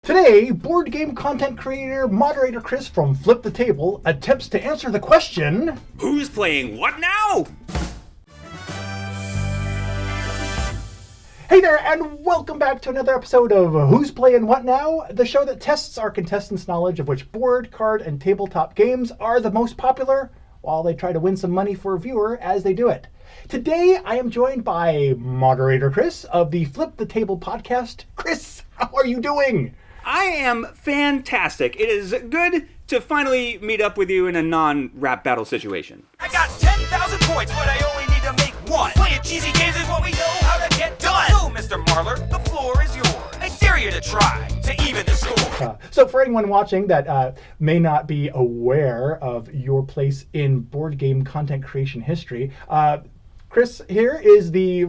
Today, board game content creator Moderator Chris from Flip the Table attempts to answer the question... Who's playing what now? Hey there, and welcome back to another episode of Who's Playing What Now? The show that tests our contestants' knowledge of which board, card, and tabletop games are the most popular, while they try to win some money for a viewer as they do it. Today, I am joined by Moderator Chris of the Flip the Table podcast. Chris, how are you doing? I am fantastic. It is good to finally meet up with you in a non-rap battle situation. I got 10,000 points, but I only need to make one. Playing cheesy games is what we know how to get done. So, Mr. Marler, the floor is yours. I dare you to try to even the score. So for anyone watching that may not be aware of your place in board game content creation history, Chris here is the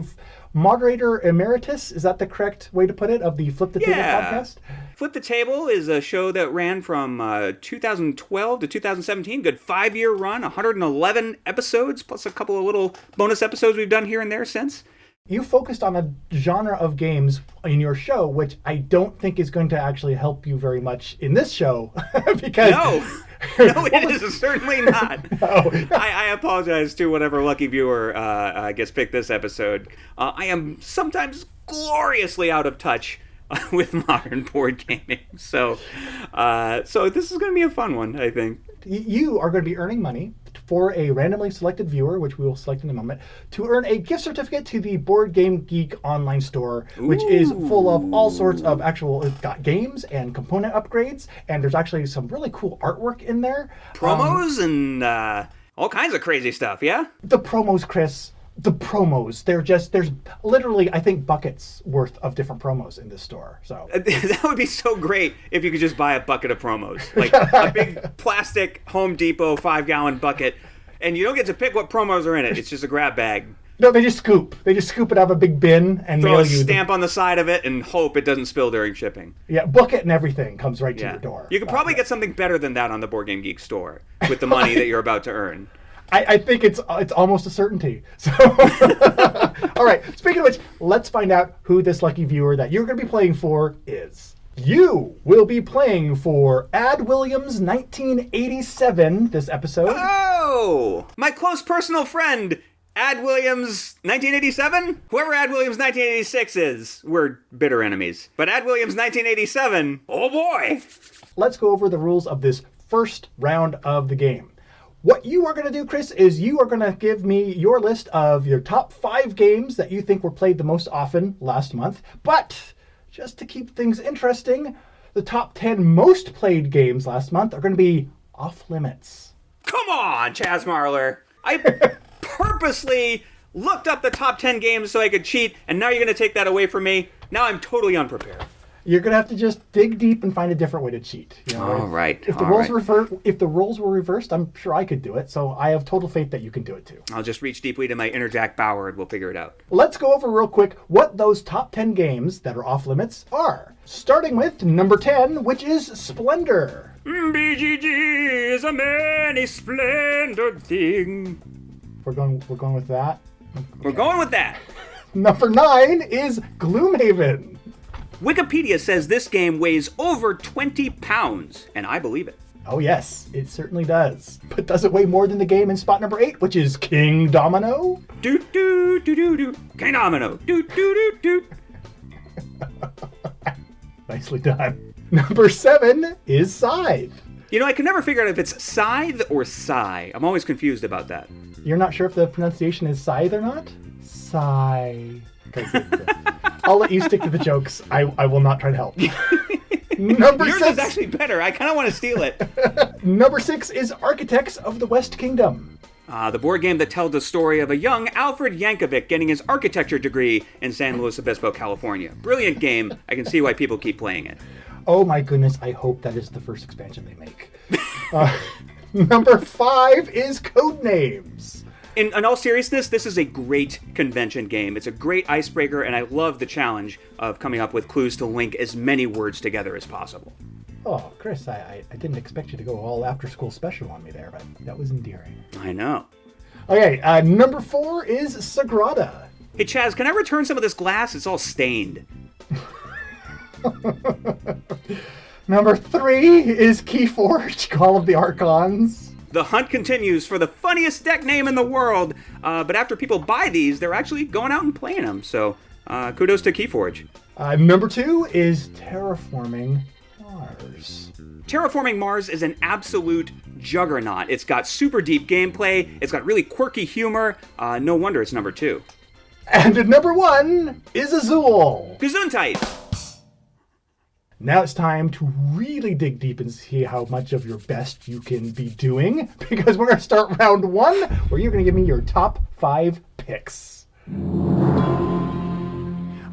moderator emeritus. Is that the correct way to put it, of the Flip the Table podcast? Flip the Table is a show that ran from 2012 to 2017. Good 5-year run, 111 episodes, plus a couple of little bonus episodes we've done here and there since. You focused on a genre of games in your show, which I don't think is going to actually help you very much in this show. Because No, it is certainly not. No. I apologize to whatever lucky viewer gets picked this episode. I am sometimes gloriously out of touch with modern board gaming. So this is going to be a fun one, I think. You are going to be earning money for a randomly selected viewer, which we will select in a moment, to earn a gift certificate to the BoardGameGeek online store, which is full of all sorts of actual games and component upgrades, and there's actually some really cool artwork in there. Promos and all kinds of crazy stuff, yeah? The promos, Chris. The promos. There's literally, I think, buckets worth of different promos in this store. So That would be so great if you could just buy a bucket of promos. Like a big plastic Home Depot 5-gallon bucket, and you don't get to pick what promos are in it. It's just a grab bag. No, they just scoop. They just scoop it out of a big bin and Throw mail a you stamp on the side of it and hope it doesn't spill during shipping. Yeah, book it and everything comes right to your door. You could probably get something better than that on the Board Game Geek store with the money that you're about to earn. I think it's almost a certainty. So, all right. Speaking of which, let's find out who this lucky viewer that you're going to be playing for is. You will be playing for Ad Williams 1987 this episode. Oh, my close personal friend, Ad Williams 1987? Whoever Ad Williams 1986 is, we're bitter enemies. But Ad Williams 1987, oh boy! Let's go over the rules of this first round of the game. What you are going to do, Chris, is you are going to give me your list of your top 5 games that you think were played the most often last month. But just to keep things interesting, the top 10 most played games last month are going to be off limits. Come on, Chaz Marler. I purposely looked up the top 10 games so I could cheat, and now you're going to take that away from me? Now I'm totally unprepared. You're going to have to just dig deep and find a different way to cheat. You know, All right. If the roles were reversed, I'm sure I could do it. So I have total faith that you can do it too. I'll just reach deeply to my inner Jack Bauer and we'll figure it out. Let's go over real quick what those top 10 games that are off limits are. Starting with number 10, which is Splendor. BGG is a many splendid thing. We're going with that. We're going with that. Number 9 is Gloomhaven. Wikipedia says this game weighs over 20 pounds, and I believe it. Oh yes, it certainly does. But does it weigh more than the game in spot number 8, which is King Domino? Do. King Domino. Do. Nicely done. Number 7 is Scythe. You know, I can never figure out if it's Scythe or Sigh. I'm always confused about that. You're not sure if the pronunciation is Scythe or not? Sigh. Okay, I'll let you stick to the jokes. I will not try to help. Number Yours 6 is actually better. I kind of want to steal it. Number 6 is Architects of the West Kingdom. The board game that tells the story of a young Alfred Yankovic getting his architecture degree in San Luis Obispo, California. Brilliant game. I can see why people keep playing it. Oh my goodness, I hope that is the first expansion they make. Number 5 is Codenames. In all seriousness, this is a great convention game. It's a great icebreaker, and I love the challenge of coming up with clues to link as many words together as possible. Oh, Chris, I didn't expect you to go all after-school special on me there, but that was endearing. I know. Okay, number 4 is Sagrada. Hey, Chaz, can I return some of this glass? It's all stained. Number 3 is Keyforge, Call of the Archons. The hunt continues for the funniest deck name in the world, but after people buy these, they're actually going out and playing them, so kudos to Keyforge. Number 2 is Terraforming Mars. Terraforming Mars is an absolute juggernaut. It's got super deep gameplay, it's got really quirky humor, no wonder it's number 2. And at number 1 is Azul. Gesundheit! Now it's time to really dig deep and see how much of your best you can be doing, because we're going to start round 1, where you're going to give me your top 5 picks.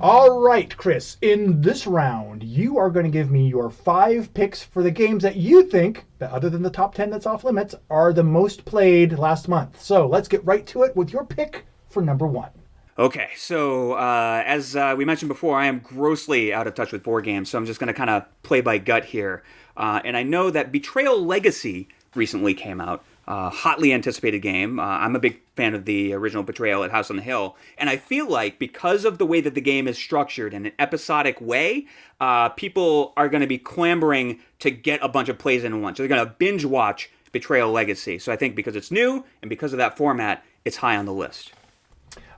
All right, Chris, in this round, you are going to give me your 5 picks for the games that you think, that other than the top 10 that's off limits, are the most played last month. So let's get right to it with your pick for number 1. Okay, so as we mentioned before, I am grossly out of touch with board games, so I'm just going to kind of play by gut here. And I know that Betrayal Legacy recently came out, hotly anticipated game. I'm a big fan of the original Betrayal at House on the Hill, and I feel like because of the way that the game is structured in an episodic way, people are going to be clamoring to get a bunch of plays in one. So they're going to binge watch Betrayal Legacy. So I think because it's new and because of that format, it's high on the list.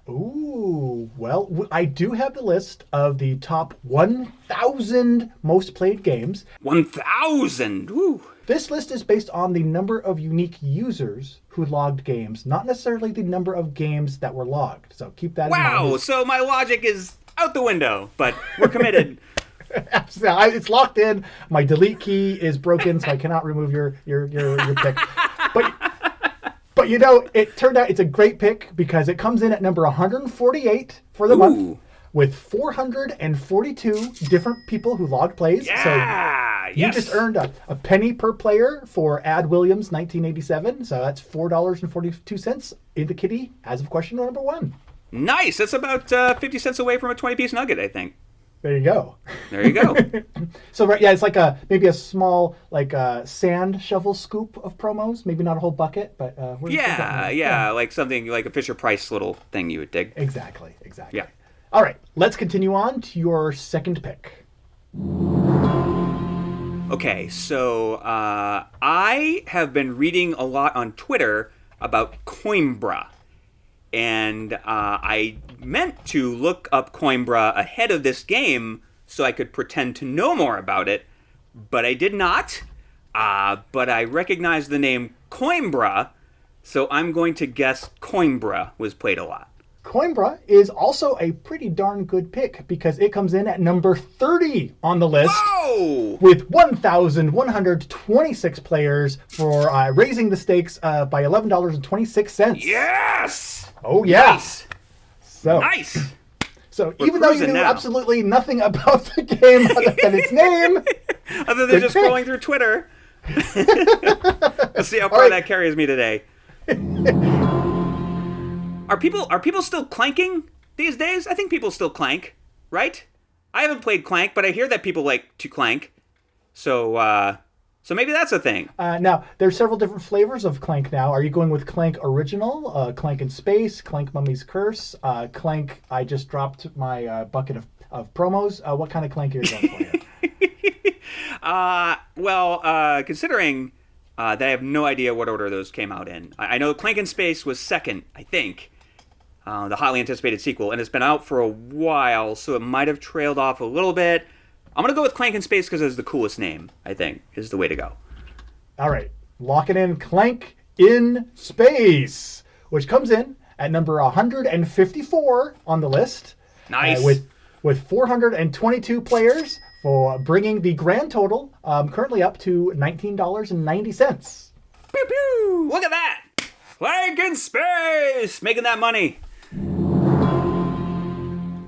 Ooh, well, I do have the list of the top 1,000 most played games. 1,000! Woo! This list is based on the number of unique users who logged games, not necessarily the number of games that were logged. So keep that in mind. Wow, so my logic is out the window, but we're committed. It's locked in. My delete key is broken, so I cannot remove your pick. But you know, it turned out it's a great pick because it comes in at number 148 for the month with 442 different people who logged plays. Yeah, so you just earned a penny per player for Ad Williams 1987. So that's $4.42 in the kitty as of question number 1. Nice. That's about 50 cents away from a 20-piece nugget, I think. There you go. There you go. So right, yeah, it's like maybe a small sand shovel scoop of promos. Maybe not a whole bucket, but yeah, like something like a Fisher Price little thing you would dig. Exactly. Yeah. All right, let's continue on to your second pick. Okay, so I have been reading a lot on Twitter about Coimbra. And I meant to look up Coimbra ahead of this game so I could pretend to know more about it, but I did not. But I recognized the name Coimbra, so I'm going to guess Coimbra was played a lot. Coimbra is also a pretty darn good pick because it comes in at number 30 on the list. Whoa! With 1,126 players for raising the stakes by $11.26. Yes! Oh, yeah. Nice. Nice. So We're even though you knew absolutely nothing about the game other than its name. Other than just scrolling through Twitter. Let's see how far that carries me today. Are people still clanking these days? I think people still clank, right? I haven't played Clank, but I hear that people like to clank. So maybe that's a thing. Now, there's several different flavors of Clank now. Are you going with Clank Original, Clank in Space, Clank Mummy's Curse, Clank I just dropped my bucket of promos? What kind of Clank are you going for here? Considering that I have no idea what order those came out in. I know Clank in Space was second, I think. The hotly anticipated sequel, and it's been out for a while, so it might have trailed off a little bit. I'm going to go with Clank in Space because it's the coolest name, I think, is the way to go. All right. Lock it in. Clank in Space, which comes in at number 154 on the list. Nice. With 422 players for bringing the grand total currently up to $19.90. Pew pew! Look at that! Clank in Space! Making that money.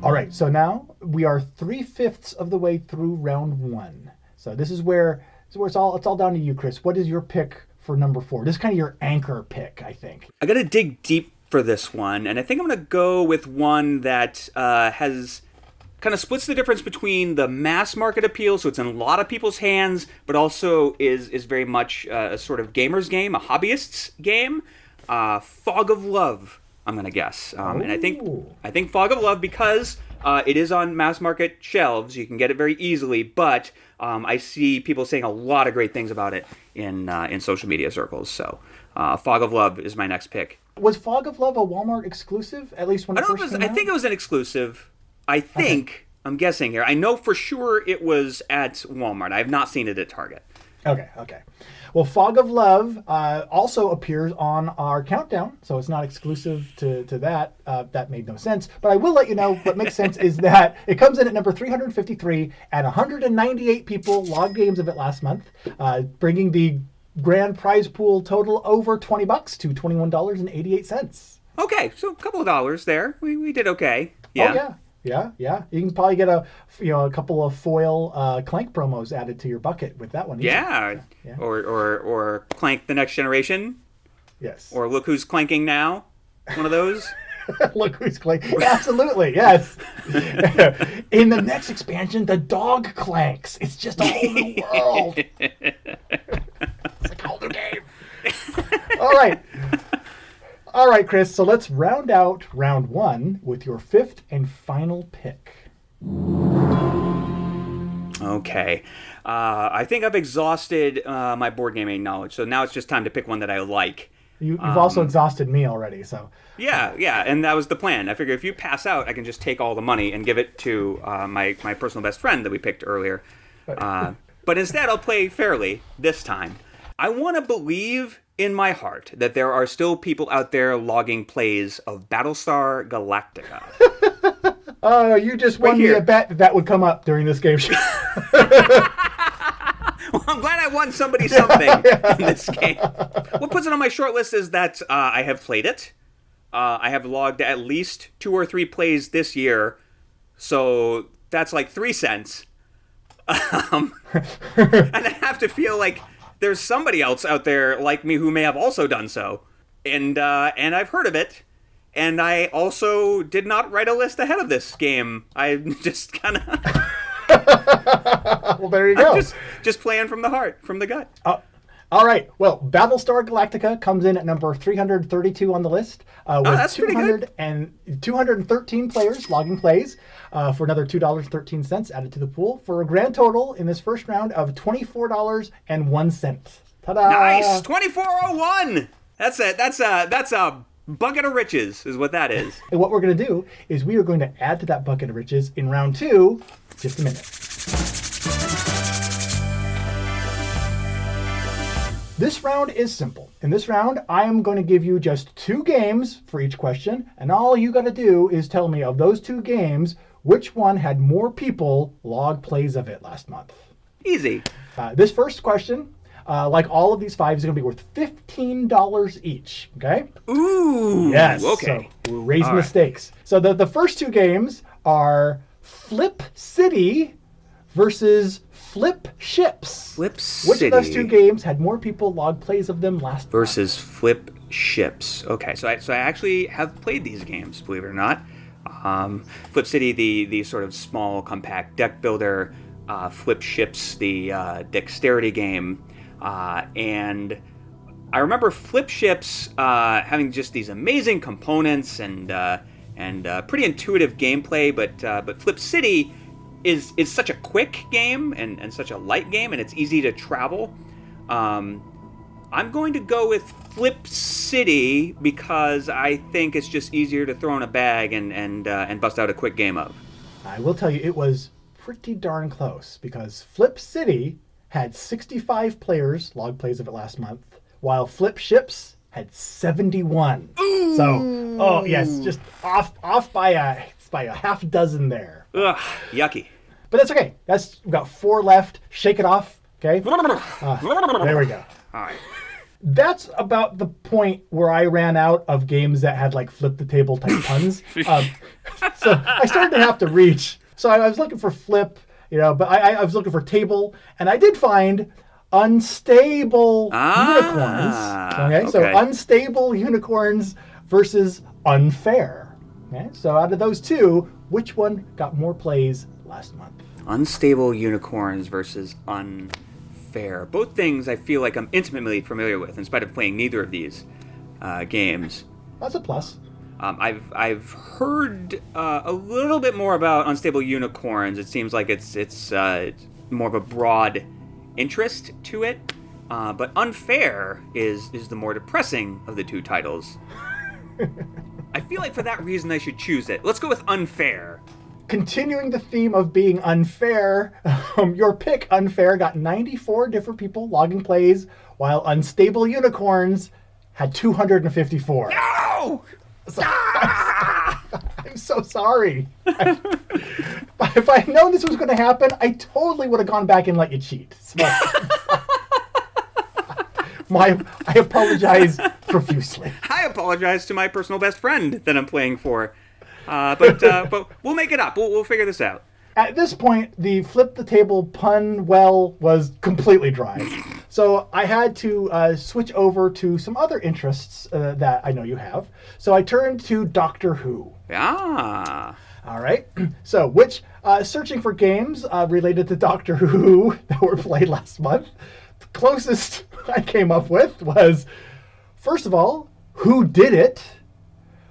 All right, so now we are 3/5 of the way through round 1. So this is where it's all down to you, Chris. What is your pick for number 4? This is kind of your anchor pick, I think. I got to dig deep for this one, and I think I'm going to go with one that has kind of splits the difference between the mass market appeal, so it's in a lot of people's hands, but also is very much a sort of gamer's game, a hobbyist's game. Fog of Love, I'm going to guess. And I think Fog of Love because It is on mass market shelves. You can get it very easily, but I see people saying a lot of great things about it in social media circles. So Fog of Love is my next pick. Was Fog of Love a Walmart exclusive, at least when it first came out? I think it was an exclusive. I think, okay. I'm guessing here. I know for sure it was at Walmart. I have not seen it at Target. Okay. Well, Fog of Love also appears on our countdown, so it's not exclusive to that. That made no sense. But I will let you know what makes sense is that it comes in at number 353, and 198 people logged games of it last month, bringing the grand prize pool total over $20 to $21.88. Okay, so a couple of dollars there. We did okay. Yeah. Oh, yeah. Yeah. You can probably get a couple of foil Clank promos added to your bucket with that one. Yeah. Or Clank the Next Generation. Yes. Or Look Who's Clanking Now. One of those. Look Who's Clanking. Absolutely, yes. In the next expansion, the dog clanks. It's just a whole new world. It's like a whole new game. All right, Chris, so let's round out round one with your fifth and final pick. Okay. I think I've exhausted my board gaming knowledge, so now it's just time to pick one that I like. You've also exhausted me already, so... Yeah, and that was the plan. I figure if you pass out, I can just take all the money and give it to my personal best friend that we picked earlier. But instead, I'll play fairly this time. I want to believe in my heart that there are still people out there logging plays of Battlestar Galactica. Oh, you just won me a bet that would come up during this game show. Well, I'm glad I won something in this game. What puts it on my short list is that I have played it. I have logged at least 2 or 3 plays this year, so that's like 3 cents. And I have to feel like there's somebody else out there like me who may have also done so. And I've heard of it. And I also did not write a list ahead of this game. I just kind of... Well, there you go. Just playing from the heart, from the gut. All right. Well, Battlestar Galactica comes in at number 332 on the list with that's pretty good. 213 players logging plays for another $2.13 added to the pool for a grand total in this first round of $24.01. Ta-da! Nice, 2401. That's a bucket of riches, is what that is. And what we're going to do is we are going to add to that bucket of riches in round 2. Just a minute. This round is simple. In this round, I am going to give you just 2 games for each question, and all you got to do is tell me of those 2 games, which one had more people log plays of it last month. Easy. This first question, like all of these 5, is going to be worth $15 each, okay? Ooh, yes. Okay. So we're raising the stakes. So the first 2 games are Flip City versus Flip Ships. Flip City. Which of those 2 games had more people log plays of them last versus month? Flip Ships. Okay, so I actually have played these games, believe it or not. Flip City, the sort of small, compact deck builder. Flip Ships, the dexterity game. And I remember Flip Ships having just these amazing components and pretty intuitive gameplay, but Flip City is such a quick game and such a light game, and it's easy to travel. I'm going to go with Flip City because I think it's just easier to throw in a bag and bust out a quick game of. I will tell you, it was pretty darn close because Flip City had 65 players log plays of it last month, while Flip Ships had 71. Ooh. So, yes, just off by a half dozen there. Ugh, yucky. But that's okay. We've got 4 left. Shake it off, okay? There we go. All right. That's about the point where I ran out of games that had like flip the table type puns. So I started to have to reach. So I was looking for flip, but I was looking for table, and I did find unstable unicorns. Okay, so unstable unicorns versus unfair. Okay, so out of those 2, which one got more plays last month? Unstable unicorns versus unfair. Both things I feel like I'm intimately familiar with, in spite of playing neither of these games. That's a plus. I've heard a little bit more about Unstable Unicorns. It seems like it's more of a broad interest to it. But Unfair is the more depressing of the two titles. I feel like for that reason I should choose it. Let's go with Unfair. Continuing the theme of being unfair, your pick, Unfair, got 94 different people logging plays, while Unstable Unicorns had 254. No! I'm so sorry. If I had known this was going to happen, I totally would have gone back and let you cheat. So, I apologize profusely. I apologize to my personal best friend that I'm playing for. But we'll make it up. We'll figure this out. At this point, the flip the table pun well was completely dry. So I had to switch over to some other interests that I know you have. So I turned to Doctor Who. Ah. All right. So searching for games related to Doctor Who that were played last month, the closest I came up with was, first of all, Who Did It?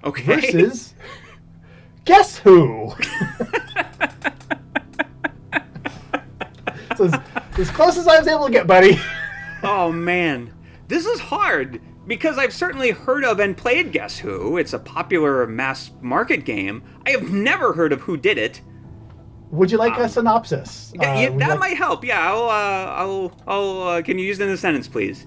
Okay. Versus Guess Who? So as close as I was able to get, buddy. Oh, man. This is hard, because I've certainly heard of and played Guess Who. It's a popular mass market game. I have never heard of Who Did It. Would you like a synopsis? That might help. Yeah, I'll can you use it in a sentence, please?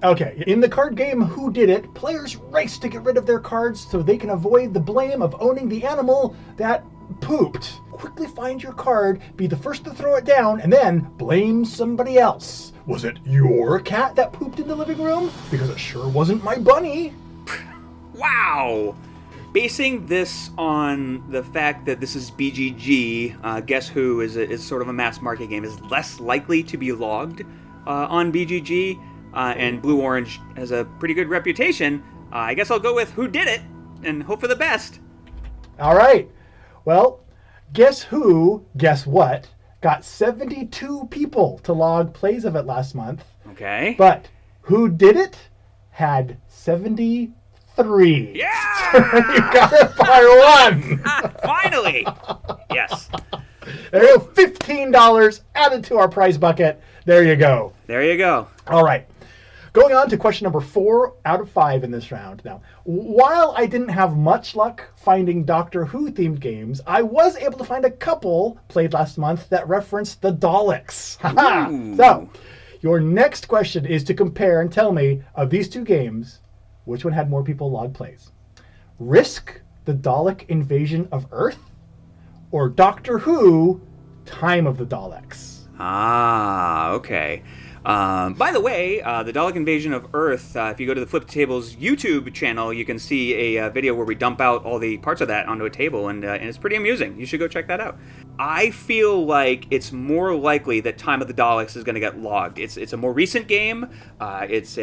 Okay. In the card game Who Did It, players race to get rid of their cards so they can avoid the blame of owning the animal that pooped. Quickly find your card, be the first to throw it down, and then blame somebody else. Was it your cat that pooped in the living room? Because it sure wasn't my bunny. Wow! Basing this on the fact that this is BGG, Guess Who is sort of a mass market game, is less likely to be logged on BGG, and Blue Orange has a pretty good reputation. I guess I'll go with Who Did It and hope for the best. All right. Well, Guess Who, guess what, got 72 people to log plays of it last month. Okay. But Who Did It had 73. Yeah! You got it by one. Finally! Yes. There you go. $15 added to our prize bucket. There you go. There you go. All right. Going on to question number 4 out of 5 in this round. Now, while I didn't have much luck finding Doctor Who themed games, I was able to find a couple played last month that referenced the Daleks. So, your next question is to compare and tell me, of these two games, which one had more people log plays? Risk, the Dalek Invasion of Earth, or Doctor Who, Time of the Daleks? Ah, okay. By the way, the Dalek Invasion of Earth, if you go to the Flip Tables YouTube channel, you can see a video where we dump out all the parts of that onto a table, and it's pretty amusing. You should go check that out. I feel like it's more likely that Time of the Daleks is going to get logged. It's a more recent game. It's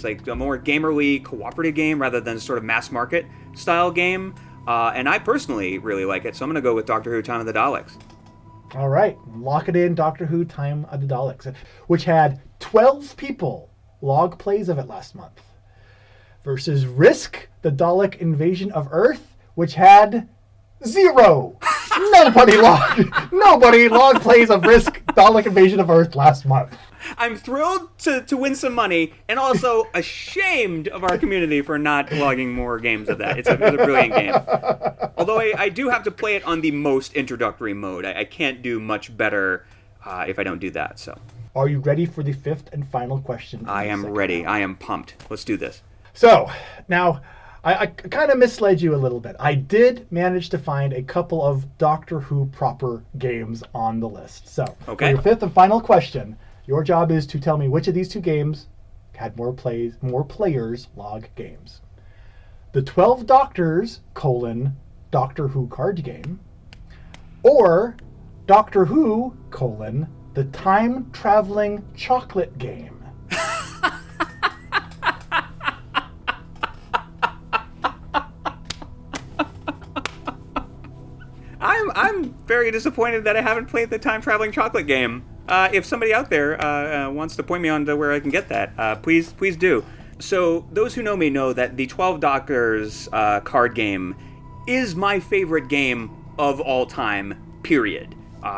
like a more gamerly cooperative game rather than sort of mass market style game. And I personally really like it, so I'm going to go with Doctor Who Time of the Daleks. All right, lock it in, Doctor Who Time of the Daleks, which had 12 people log plays of it last month, versus Risk, the Dalek Invasion of Earth, which had 0. Nobody logged plays of Risk, Dalek Invasion of Earth last month. I'm thrilled to win some money, and also ashamed of our community for not logging more games of that. It's a brilliant game. Although I do have to play it on the most introductory mode. I can't do much better if I don't do that. So, are you ready for the 5th and final question? I am ready. I am pumped. Let's do this. So, now, I kind of misled you a little bit. I did manage to find a couple of Doctor Who proper games on the list. So, okay. For your 5th and final question, your job is to tell me which of these two games had more players log games. The 12 Doctors, Doctor Who card game, or Doctor Who, the time-traveling chocolate game. I'm very disappointed that I haven't played the time-traveling chocolate game. If somebody out there wants to point me on to where I can get that, please do. So those who know me know that the 12 Doctors card game is my favorite game of all time, period.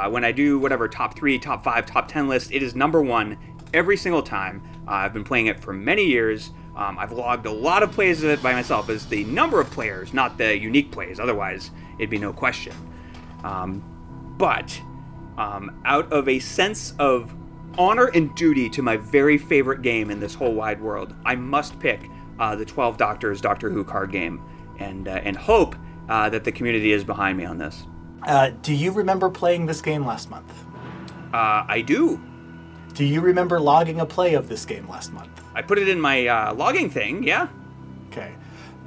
When I do whatever top 3, top 5, top 10 list, it is number 1 every single time. I've been playing it for many years. I've logged a lot of plays of it by myself as the number of players, not the unique plays. Otherwise, it'd be no question. But out of a sense of honor and duty to my very favorite game in this whole wide world, I must pick the 12 Doctors Doctor Who card game and hope that the community is behind me on this. Do you remember playing this game last month? I do. Do you remember logging a play of this game last month? I put it in my logging thing, yeah. Okay.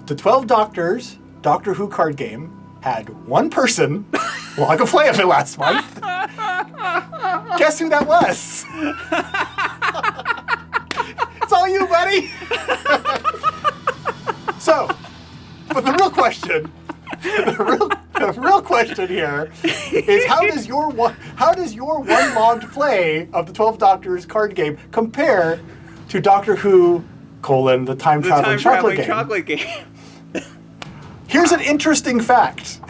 The 12 Doctors Doctor Who card game had one person log a play of it last month. Guess who that was? It's all you, buddy. So, but the real question, the real question here is how does your one logged play of the 12 Doctors card game compare to Doctor Who, the time traveling chocolate game? Here's an interesting fact.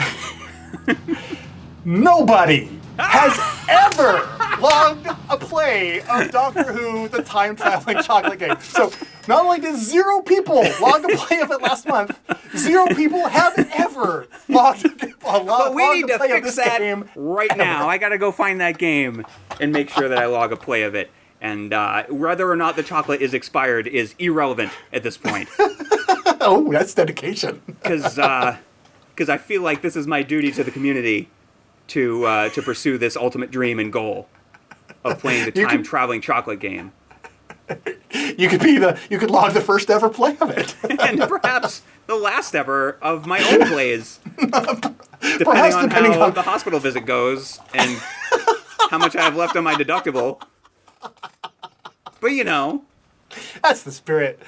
Nobody has ever logged a play of Doctor Who, the time traveling chocolate game. So not only did 0 people log a play of it last month, 0 people have ever logged a play But we need to fix that game right now. I gotta go find that game and make sure that I log a play of it. And whether or not the chocolate is expired is irrelevant at this point. Oh, that's dedication. Because I feel like this is my duty to the community to pursue this ultimate dream and goal of playing the time traveling chocolate game. You could log the first ever play of it. And perhaps the last ever of my own plays. Depending on how the hospital visit goes and how much I have left on my deductible. But you know. That's the spirit.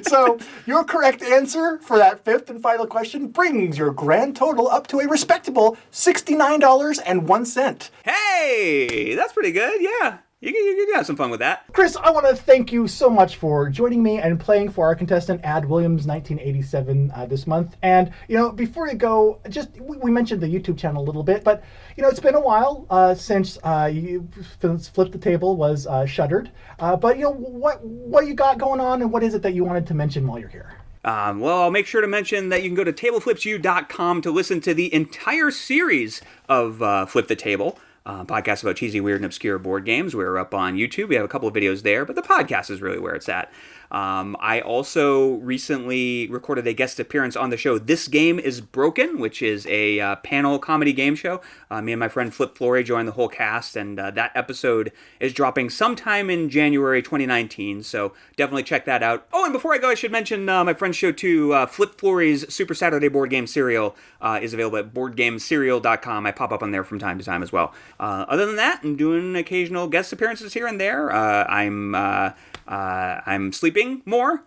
So, your correct answer for that fifth and final question brings your grand total up to a respectable $69.01. Hey, that's pretty good, yeah. You can have some fun with that. Chris, I want to thank you so much for joining me and playing for our contestant, Ad Williams 1987 this month. And, before you go, we mentioned the YouTube channel a little bit, but, it's been a while since Flip the Table was shuttered. But, what you got going on and what is it that you wanted to mention while you're here? Well, I'll make sure to mention that you can go to tableflipsyou.com to listen to the entire series of Flip the Table. Podcast about cheesy, weird, and obscure board games. We're up on YouTube. We have a couple of videos there, but the podcast is really where it's at. I also recently recorded a guest appearance on the show This Game is Broken, which is a panel comedy game show. Me and my friend Flip Flory joined the whole cast, and that episode is dropping sometime in January 2019, so definitely check that out. Oh, and before I go, I should mention my friend's show too, Flip Flory's Super Saturday Board Game Serial is available at BoardGameSerial.com. I pop up on there from time to time as well. Other than that, I'm doing occasional guest appearances here and there. I'm sleeping more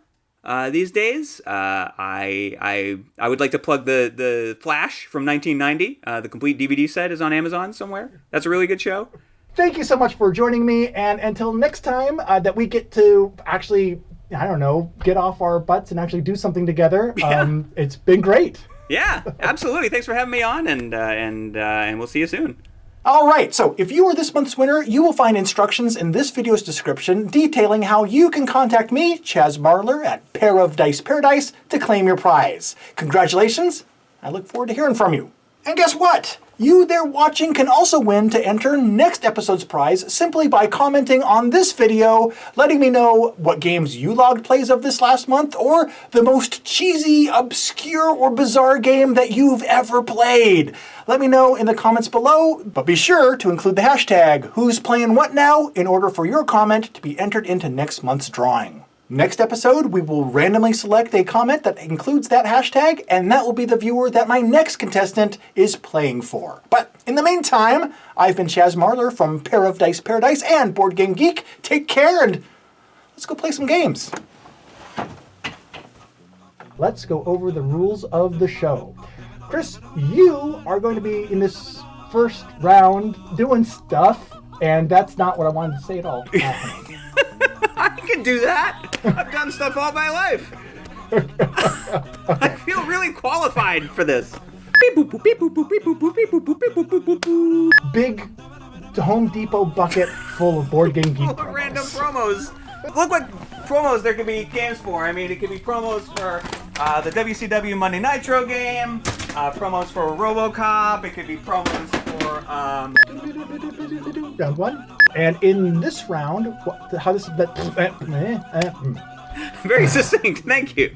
these days. I would like to plug the Flash from 1990. The complete DVD set is on Amazon somewhere. That's a really good show. Thank you so much for joining me, and until next time that we get to actually, get off our butts and actually do something together. Yeah. It's been great. Yeah, absolutely. Thanks for having me on, and we'll see you soon. All right, so if you are this month's winner, you will find instructions in this video's description detailing how you can contact me, Chaz Marler, at Pair of Dice Paradise to claim your prize. Congratulations. I look forward to hearing from you. And guess what? You there watching can also win to enter next episode's prize simply by commenting on this video, letting me know what games you logged plays of this last month, or the most cheesy, obscure, or bizarre game that you've ever played. Let me know in the comments below, but be sure to include the hashtag Who's Playing What Now in order for your comment to be entered into next month's drawing. Next episode, we will randomly select a comment that includes that hashtag, and that will be the viewer that my next contestant is playing for. But in the meantime, I've been Chaz Marler from Pair of Dice Paradise and BoardGameGeek. Take care, and let's go play some games. Let's go over the rules of the show. Chris, you are going to be in this first round doing stuff, and that's not what I wanted to say at all. can do that. I've done stuff all my life. I feel really qualified for this. Big Home Depot bucket full of Board Game Geek Full of random promos. Look what promos there could be games for. I mean, it could be promos for the WCW Monday Nitro game, promos for RoboCop. It could be promos for round one. And in this round, how this very succinct. Thank you.